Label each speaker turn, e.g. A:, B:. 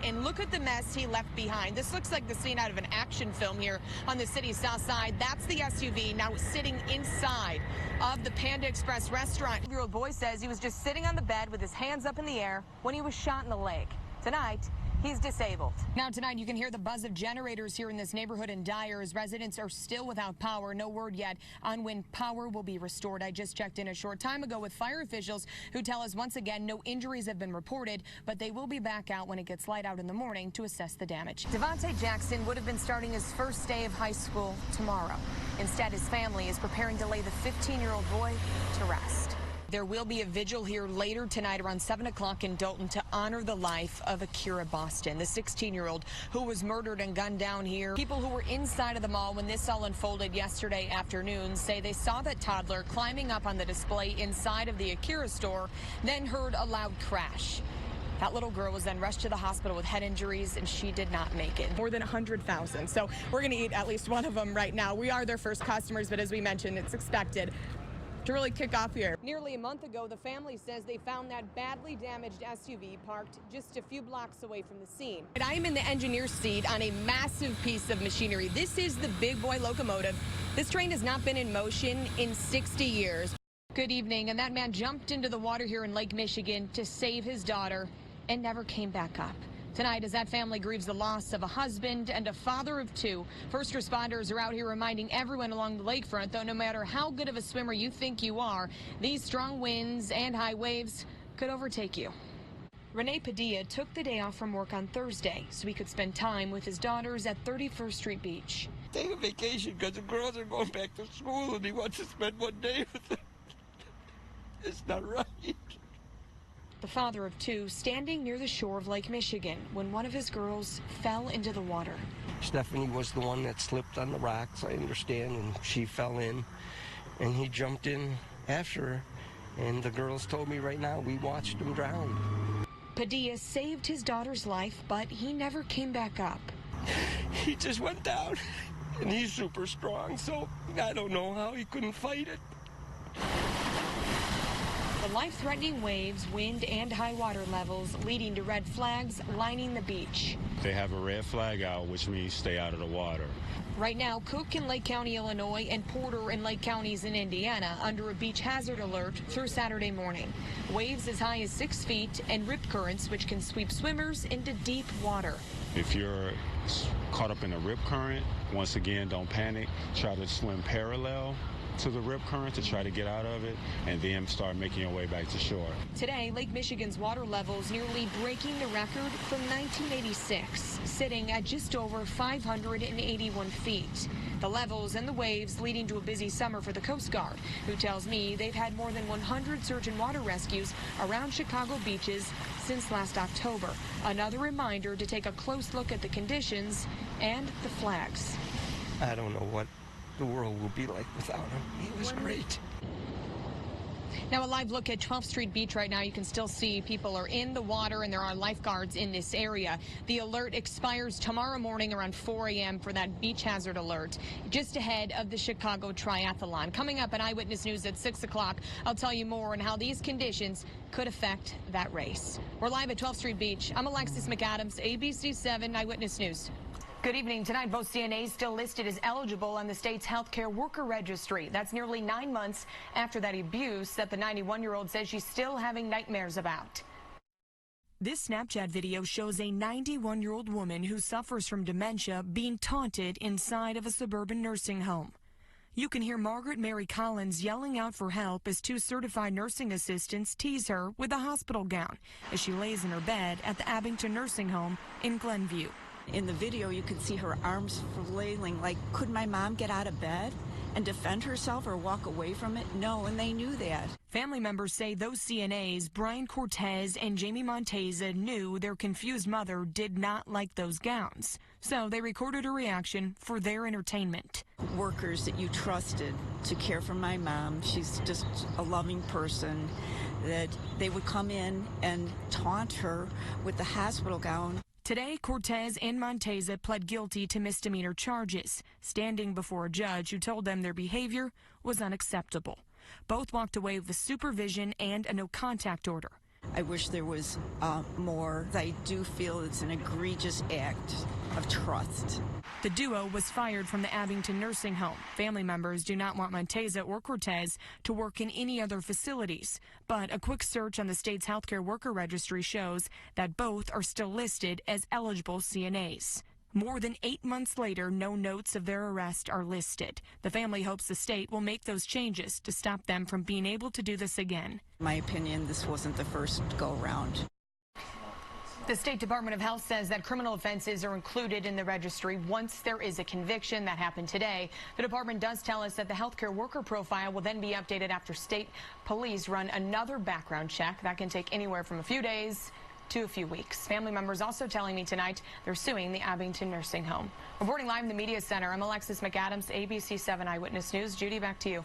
A: and look at the mess he left behind. This looks like the scene out of an action film here on the city's south side. That's the SUV now sitting inside of the Panda Express restaurant. 8-year-old boy says he was just sitting on the bed with his hands up in the air when he was shot in the leg. Tonight, he's disabled. Now tonight, you can hear the buzz of generators here in this neighborhood in Dyer as residents are still without power. No word yet on when power will be restored. I just checked in a short time ago with fire officials who tell us once again no injuries have been reported, but they will be back out when it gets light out in the morning to assess the damage. Devontae Jackson would have been starting his first day of high school tomorrow. Instead, his family is preparing to lay the 15-year-old boy to rest. There will be a vigil here later tonight around 7 o'clock in Dalton to honor the life of Akira Boston, the 16-year-old who was murdered and gunned down here. People who were inside of the mall when this all unfolded yesterday afternoon say they saw that toddler climbing up on the display inside of the Akira store, then heard a loud crash. That little girl was then rushed to the hospital with head injuries, and she did not make it. More than 100,000. So we're going to eat at least one of them right now. We are their first customers, but as we mentioned, it's expected to really kick off here. Nearly a month ago, the family says they found that badly damaged SUV parked just a few blocks away from the scene. And I am in the engineer's seat on a massive piece of machinery. This is the big boy locomotive. This train has not been in motion in 60 years. Good evening, and that man jumped into the water here in Lake Michigan to save his daughter and never came back up. Tonight, as that family grieves the loss of a husband and a father of two, first responders are out here reminding everyone along the lakefront, though no matter how good of a swimmer you think you are, these strong winds and high waves could overtake you. Renee Padilla took the day off from work on Thursday so he could spend time with his daughters at 31st Street Beach.
B: Take a vacation because the girls are going back to school and he wants to spend one day with them. It's not right.
A: The father of two standing near the shore of Lake Michigan when one of his girls fell into the water.
B: Stephanie was the one that slipped on the rocks, I understand, and she fell in, and he jumped in after her, and the girls told me right now we watched him drown.
A: Padilla saved his daughter's life, but he never came back up.
B: He just went down, and he's super strong, so I don't know how he couldn't fight it.
A: The life-threatening waves, wind, and high water levels leading to red flags lining the beach.
C: They have a red flag out, which means stay out of the water.
A: Right now, Cook in Lake County, Illinois, and Porter in Lake Counties in Indiana under a beach hazard alert through Saturday morning. Waves as high as 6 feet and rip currents which can sweep swimmers into deep water.
C: If you're caught up in a rip current, once again, don't panic. Try to swim parallel to the rip current to try to get out of it, and then start making your way back to shore.
A: Today, Lake Michigan's water levels nearly breaking the record from 1986, sitting at just over 581 feet. The levels and the waves leading to a busy summer for the Coast Guard, who tells me they've had more than 100 search and water rescues around Chicago beaches since last October. Another reminder to take a close look at the conditions and the flags.
B: I don't know what the world will be like without him. He was great.
A: Now a live look at 12th Street Beach right now. You can still see people are in the water and there are lifeguards in this area. The alert expires tomorrow morning around 4 a.m. for that beach hazard alert, just ahead of the Chicago Triathlon. Coming up in Eyewitness News at 6 o'clock, I'll tell you more on how these conditions could affect that race. We're live at 12th Street Beach. I'm Alexis McAdams, ABC-7 Eyewitness News. Good evening. Tonight, both CNAs still listed as eligible on the state's healthcare worker registry. That's nearly 9 months after that abuse that the 91-year-old says she's still having nightmares about. This Snapchat video shows a 91-year-old woman who suffers from dementia being taunted inside of a suburban nursing home. You can hear Margaret Mary Collins yelling out for help as two certified nursing assistants tease her with a hospital gown as she lays in her bed at the Abington Nursing Home in Glenview.
D: In the video, you could see her arms flailing like, could my mom get out of bed and defend herself or walk away from it? No, and they knew that.
A: Family members say those CNAs, Brian Cortez and Jamie Monteza, knew their confused mother did not like those gowns. So they recorded a reaction for their entertainment.
D: Workers that you trusted to care for my mom, she's just a loving person, that they would come in and taunt her with the hospital gown.
A: Today, Cortez and Monteza pled guilty to misdemeanor charges, standing before a judge who told them their behavior was unacceptable. Both walked away with supervision and a no-contact order.
D: I wish there was more. I do feel it's an egregious act of trust.
A: The duo was fired from the Abington nursing home. Family members do not want Monteza or Cortez to work in any other facilities. But a quick search on the state's healthcare worker registry shows that both are still listed as eligible CNAs. More than 8 months later, no notes of their arrest are listed. The family hopes the state will make those changes to stop them from being able to do this again.
D: In my opinion, this wasn't the first go-around.
A: The State Department of Health says that criminal offenses are included in the registry once there is a conviction. That happened today. The department does tell us that the healthcare worker profile will then be updated after state police run another background check. That can take anywhere from a few days to a few weeks. Family members also telling me tonight they're suing the Abington nursing home. Reporting live in the media center, I'm Alexis McAdams, ABC 7 Eyewitness News. Judy, back to you.